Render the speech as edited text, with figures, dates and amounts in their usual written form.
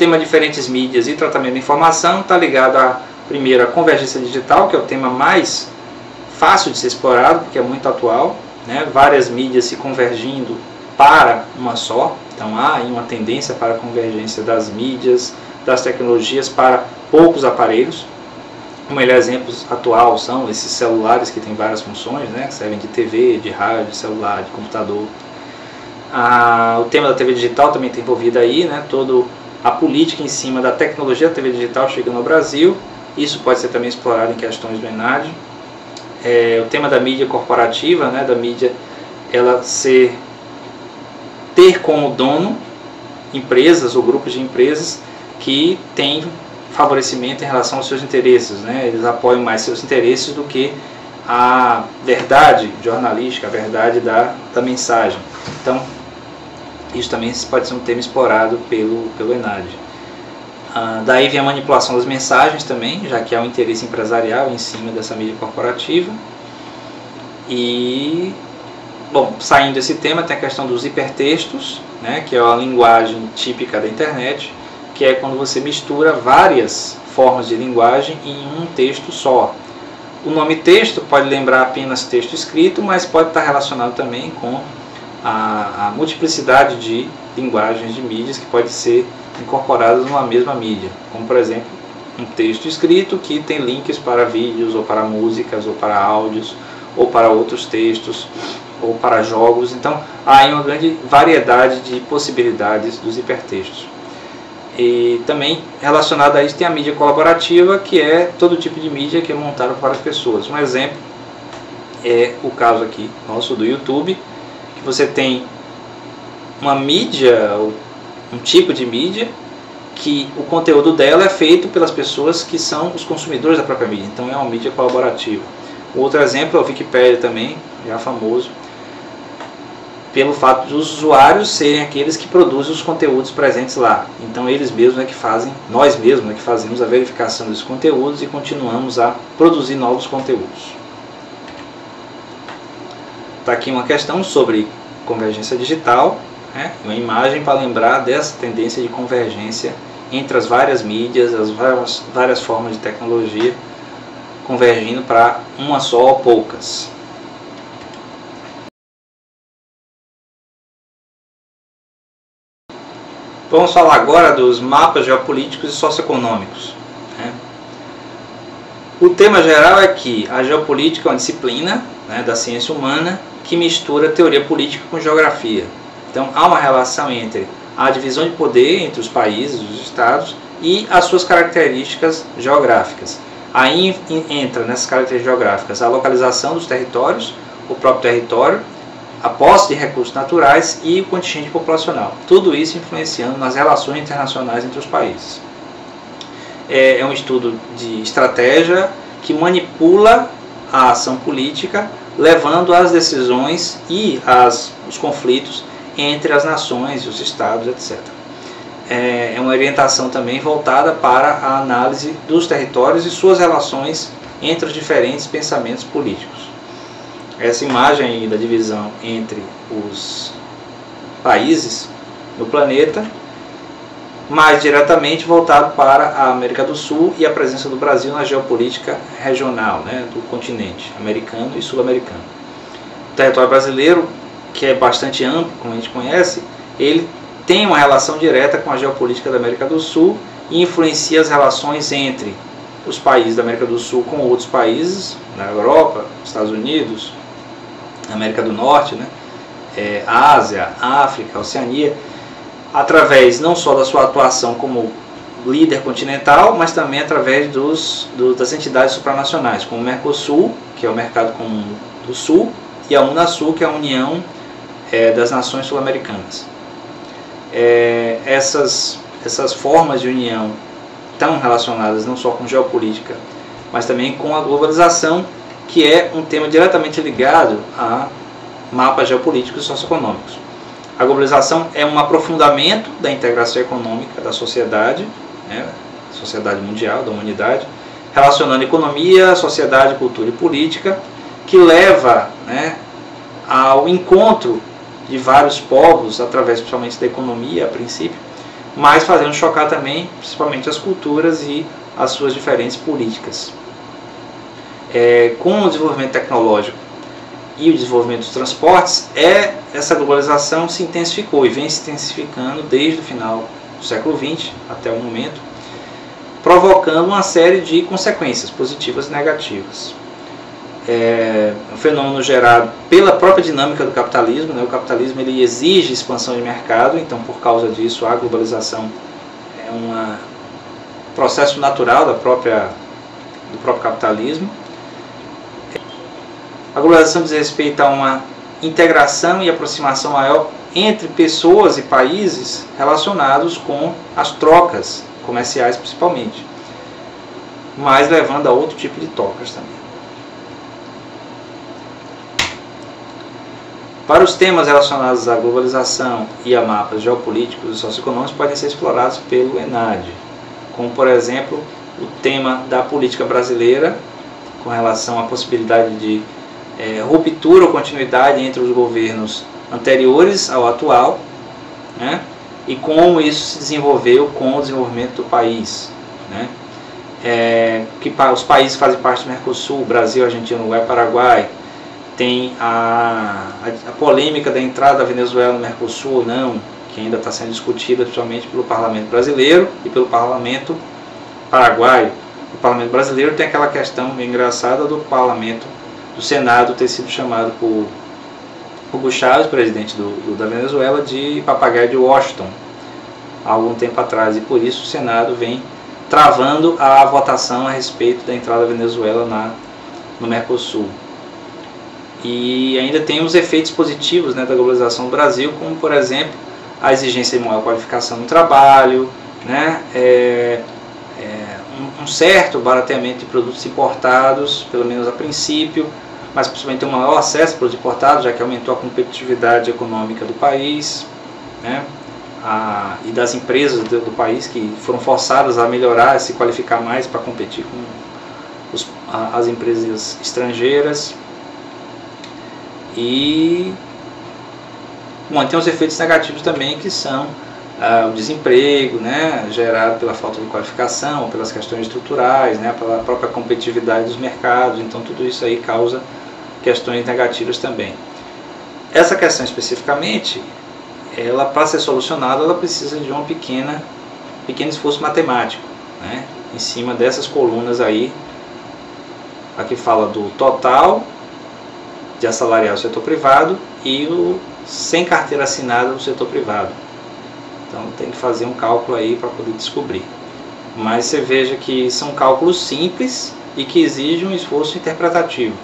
tema diferentes mídias e tratamento de informação está ligado a, primeiro, a convergência digital, que é o tema mais fácil de ser explorado, porque é muito atual, né? Várias mídias se convergindo para uma só. Então há aí uma tendência para a convergência das mídias, das tecnologias para poucos aparelhos. O melhor exemplo atual são esses celulares que têm várias funções, né? Que servem de TV, de rádio, de celular, de computador. O tema da TV digital também está envolvido aí, né? Toda a política em cima da tecnologia da TV digital chegando ao Brasil. Isso pode ser também explorado em questões do ENAD. O tema da mídia corporativa, né? Da mídia ela ter como dono empresas ou grupos de empresas que têm favorecimento em relação aos seus interesses, né? Eles apoiam mais seus interesses do que a verdade jornalística, a verdade da mensagem. Então, isso também pode ser um tema explorado pelo ENAD. Daí vem a manipulação das mensagens também, já que há um interesse empresarial em cima dessa mídia corporativa. E, bom, saindo desse tema, tem a questão dos hipertextos, né, que é a linguagem típica da internet, que é quando você mistura várias formas de linguagem em um texto só. O nome texto pode lembrar apenas texto escrito, mas pode estar relacionado também com a multiplicidade de linguagens de mídias que pode ser incorporadas numa mesma mídia, como por exemplo um texto escrito que tem links para vídeos ou para músicas ou para áudios ou para outros textos ou para jogos. Então há uma grande variedade de possibilidades dos hipertextos. E também relacionado a isso tem a mídia colaborativa, que é todo tipo de mídia que é montada para as pessoas. Um exemplo é o caso aqui nosso do YouTube, que você tem uma mídia, um tipo de mídia, que o conteúdo dela é feito pelas pessoas que são os consumidores da própria mídia. Então é uma mídia colaborativa. Outro exemplo é o Wikipedia também, já famoso, pelo fato dos usuários serem aqueles que produzem os conteúdos presentes lá. Então eles mesmos é que fazem, nós mesmos é que fazemos a verificação desses conteúdos e continuamos a produzir novos conteúdos. Está aqui uma questão sobre convergência digital, né? Uma imagem para lembrar dessa tendência de convergência entre as várias mídias, as várias formas de tecnologia, convergindo para uma só ou poucas. Vamos falar agora dos mapas geopolíticos e socioeconômicos, né? O tema geral é que a geopolítica é uma disciplina, né, da ciência humana que mistura teoria política com geografia. Então há uma relação entre a divisão de poder entre os países, os estados, e as suas características geográficas. Aí entra nessas características geográficas a localização dos territórios, o próprio território, a posse de recursos naturais e o contingente populacional. Tudo isso influenciando nas relações internacionais entre os países. É um estudo de estratégia que manipula a ação política, levando às decisões e os conflitos entre as nações, os estados, etc. É uma orientação também voltada para a análise dos territórios e suas relações entre os diferentes pensamentos políticos. Essa imagem aí da divisão entre os países no planeta, mais diretamente voltado para a América do Sul e a presença do Brasil na geopolítica regional, né, do continente americano e sul-americano. O território brasileiro, que é bastante amplo, como a gente conhece, ele tem uma relação direta com a geopolítica da América do Sul e influencia as relações entre os países da América do Sul com outros países, na Europa, Estados Unidos, América do Norte, né? Ásia, África, Oceania, através não só da sua atuação como líder continental, mas também através das entidades supranacionais, como o Mercosul, que é o Mercado Comum do Sul, e a Unasul, que é a União das Nações Sul-Americanas. Essas formas de união estão relacionadas não só com geopolítica, mas também com a globalização, que é um tema diretamente ligado a mapas geopolíticos e socioeconômicos. A globalização é um aprofundamento da integração econômica da sociedade, né, sociedade mundial, da humanidade, relacionando economia, sociedade, cultura e política, que leva, né, ao encontro de vários povos, através principalmente da economia, a princípio, mas fazendo chocar também, principalmente as culturas e as suas diferentes políticas. Com o desenvolvimento tecnológico e o desenvolvimento dos transportes, essa globalização se intensificou e vem se intensificando desde o final do século XX até o momento, provocando uma série de consequências positivas e negativas. Um fenômeno gerado pela própria dinâmica do capitalismo, né? O capitalismo ele exige expansão de mercado, então por causa disso a globalização é um processo natural do próprio capitalismo. A globalização diz respeito a uma integração e aproximação maior entre pessoas e países relacionados com as trocas comerciais principalmente, mas levando a outro tipo de trocas também. Para os temas relacionados à globalização e a mapas geopolíticos e socioeconômicos podem ser explorados pelo ENAD, como por exemplo o tema da política brasileira com relação à possibilidade de ruptura ou continuidade entre os governos anteriores ao atual, né? E como isso se desenvolveu com o desenvolvimento do país, né? Os países que fazem parte do Mercosul, Brasil, Argentina, Uruguai, Paraguai, tem a polêmica da entrada da Venezuela no Mercosul ou não, que ainda está sendo discutida principalmente pelo Parlamento brasileiro e pelo Parlamento paraguaio. O Parlamento brasileiro tem aquela questão bem engraçada do Senado ter sido chamado por Hugo Chávez, presidente da Venezuela, de papagaio de Washington, há algum tempo atrás, e por isso o Senado vem travando a votação a respeito da entrada da Venezuela no Mercosul. E ainda tem os efeitos positivos, né, da globalização do Brasil, como por exemplo a exigência de maior qualificação no trabalho, né, um certo barateamento de produtos importados, pelo menos a princípio, mas principalmente um maior acesso a produtos importados, já que aumentou a competitividade econômica do país, né, e das empresas do país que foram forçadas a melhorar, a se qualificar mais para competir com as empresas estrangeiras. E tem os efeitos negativos também, que são o desemprego, né, gerado pela falta de qualificação, pelas questões estruturais, né, pela própria competitividade dos mercados. Então tudo isso aí causa questões negativas também. Essa questão especificamente, ela, para ser solucionada, ela precisa de um pequeno esforço matemático, né, em cima dessas colunas aí. Aqui fala do total de assalariado do setor privado e o sem carteira assinada do setor privado. Então tem que fazer um cálculo aí para poder descobrir. Mas você veja que são cálculos simples e que exigem um esforço interpretativo.